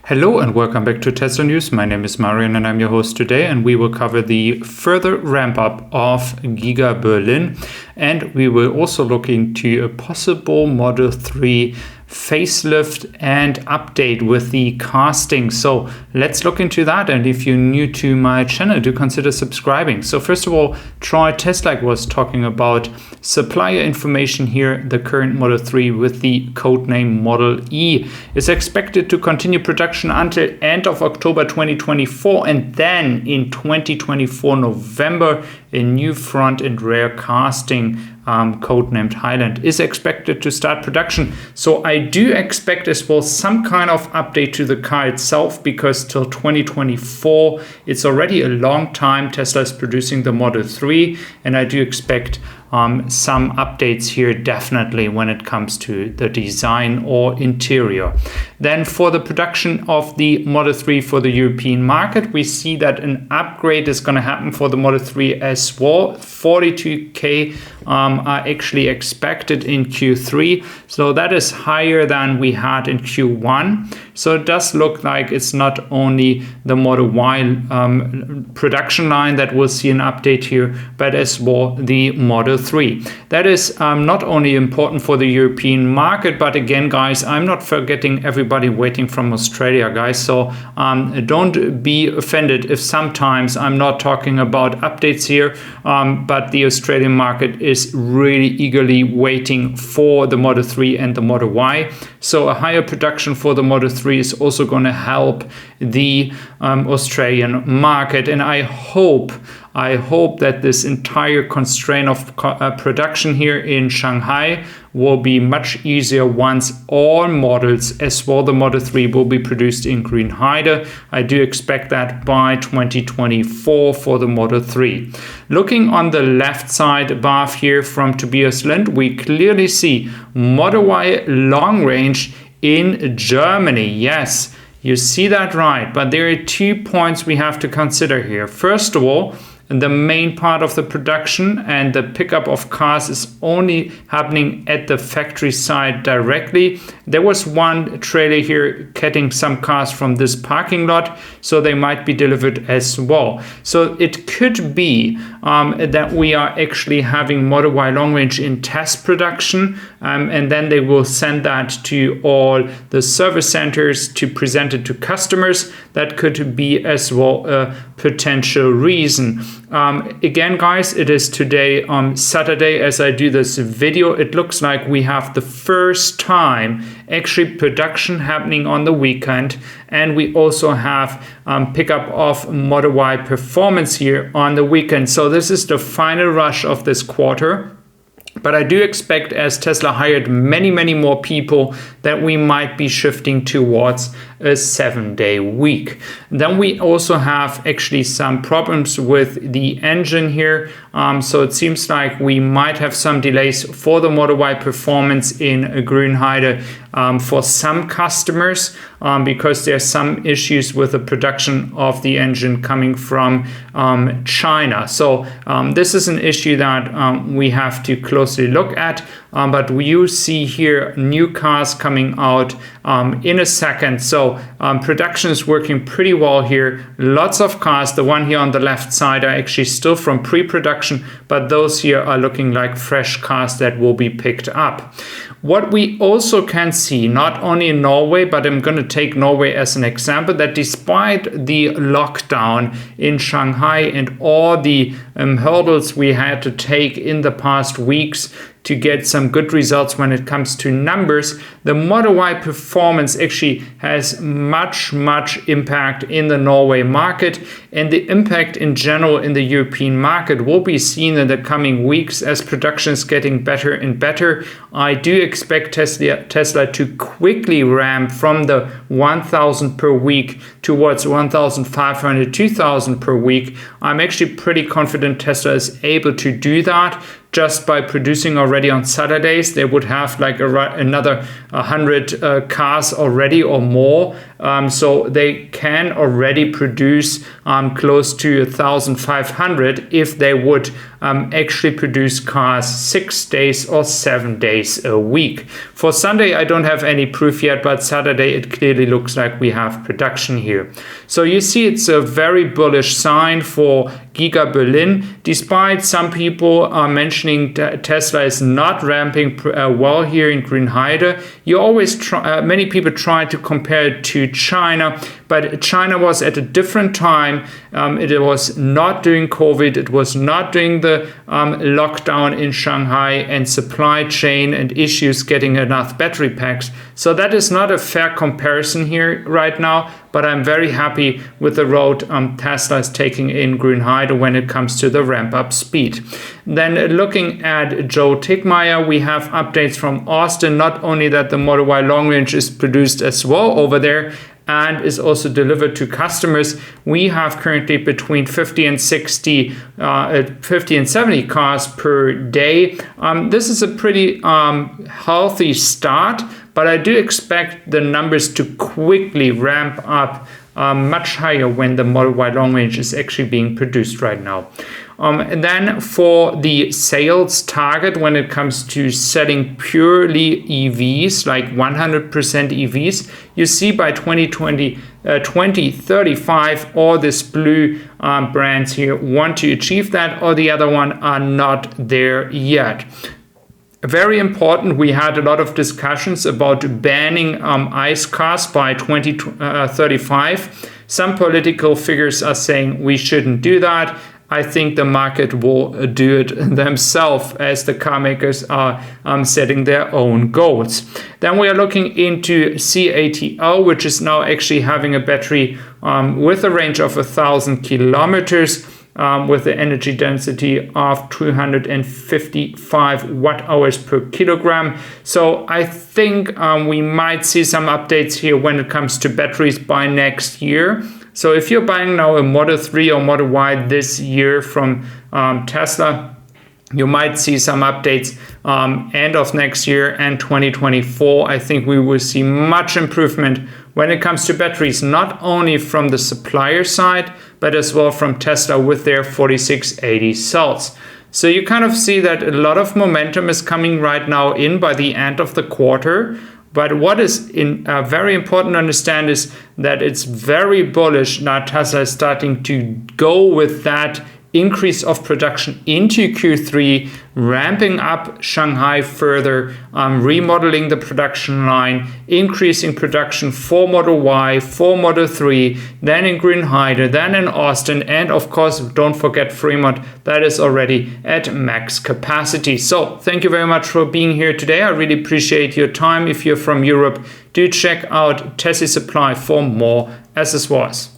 Hello and welcome back to Tesla News. My name is Marian and I'm your host today, and we will cover the further ramp up of GIGA Berlin, and we will also look into a possible Model 3 facelift and update with the casting. So let's look into that, and if you're new to my channel, do consider subscribing. So first of all, Troy Tesla was talking about supplier information here. The current Model 3 with the codename Model E is expected to continue production until end of October 2024, and then in 2024 November a new front and rear casting codenamed Highland is expected to start production. So I do expect as well some kind of update to the car itself, because till 2024 it's already a long time Tesla is producing the Model 3, and I do expect some updates here definitely when it comes to the design or interior. Then for the production of the Model 3 for the European market, we see that an upgrade is going to happen for the Model 3 as well. 42K are actually expected in Q3, so that is higher than we had in Q1. So it does look like it's not only the Model Y production line that will see an update here, but as well the Model 3. That is not only important for the European market, but again, guys, I'm not forgetting everybody waiting from Australia, guys. So don't be offended if sometimes I'm not talking about updates here, but the Australian market is really eagerly waiting for the Model 3 and the Model Y. So a higher production for the Model 3 is also going to help the Australian market, and I hope that this entire constraint of production here in Shanghai will be much easier once all models, as well the Model 3, will be produced in Grünheide. I do expect that by 2024 for the Model 3. Looking on the left side above here from Tobias Lind, we clearly see Model Y long range in Germany. Yes, you see that right, but there are 2 points we have to consider here. First of all, the main part of the production and the pickup of cars is only happening at the factory side directly. There was one trailer here getting some cars from this parking lot, so they might be delivered as well. So it could be that we are actually having Model Y long range in test production, and then they will send that to all the service centers to present it to customers. That could be as well a potential reason. Again, guys, it is today Saturday as I do this video. It looks like we have the first time actually production happening on the weekend, and we also have pickup of Model Y performance here on the weekend. So this is the final rush of this quarter. But I do expect, as Tesla hired many more people, that we might be shifting towards a 7-day week. Then we also have actually some problems with the engine here. So it seems like we might have some delays for the Model Y performance in Grünheide for some customers, because there's some issues with the production of the engine coming from China. So this is an issue that we have to closely look at. But you see here new cars coming out in a second. So production is working pretty well here. Lots of cars. The one here on the left side are actually still from pre-production, but those here are looking like fresh cars that will be picked up. What we also can see, not only in Norway, but I'm going to take Norway as an example, that despite the lockdown in Shanghai and all the hurdles we had to take in the past weeks to get some good results when it comes to numbers, the Model Y performance actually has much impact in the Norway market, and the impact in general in the European market will be seen in the coming weeks as production is getting better and better. I do expect Tesla to quickly ramp from the 1,000 per week towards 1,500, 2,000 per week. I'm actually pretty confident Tesla is able to do that. Just by producing already on Saturdays, they would have like another 100 cars already or more So they can already produce close to 1,500 if they would actually produce cars 6 days or 7 days a week. For Sunday, I don't have any proof yet, but Saturday it clearly looks like we have production here. So you see, it's a very bullish sign for GIGA Berlin, despite some people mentioning Tesla is not ramping well here in Grünheide. You always many people try to compare it to China, but China was at a different time. It was not during COVID. It was not during the lockdown in Shanghai and supply chain and issues getting enough battery packs. So that is not a fair comparison here right now, but I'm very happy with the road Tesla is taking in Grünheide when it comes to the ramp up speed. Then looking at Joe Tickmeyer, we have updates from Austin, not only that the Model Y long range is produced as well over there, and is also delivered to customers. We have currently between 50 and 70 cars per day. This is a pretty healthy start, but I do expect the numbers to quickly ramp up much higher when the Model Y long range is actually being produced right now. And then for the sales target, when it comes to selling purely EVs, like 100% EVs, you see by 2035, all these blue brands here want to achieve that, or the other one are not there yet. Very important, we had a lot of discussions about banning ICE cars by 2035. Some political figures are saying we shouldn't do that. I think the market will do it themselves as the car makers are setting their own goals. Then we are looking into CATL, which is now actually having a battery with a range of 1,000 kilometers. With the energy density of 255 watt hours per kilogram. So I think we might see some updates here when it comes to batteries by next year. So if you're buying now a Model 3 or Model Y this year from Tesla, you might see some updates end of next year and 2024. I think we will see much improvement when it comes to batteries, not only from the supplier side, but as well from Tesla with their 4680 cells. So you kind of see that a lot of momentum is coming right now in by the end of the quarter. But what is very important to understand is that it's very bullish now. Tesla is starting to go with that increase of production into Q3, ramping up Shanghai further, remodeling the production line, increasing production for Model Y, for Model 3, then in Grünheide, then in Austin, and of course, don't forget Fremont, that is already at max capacity. So thank you very much for being here today. I really appreciate your time. If you're from Europe, do check out Tessie Supply for more accessories.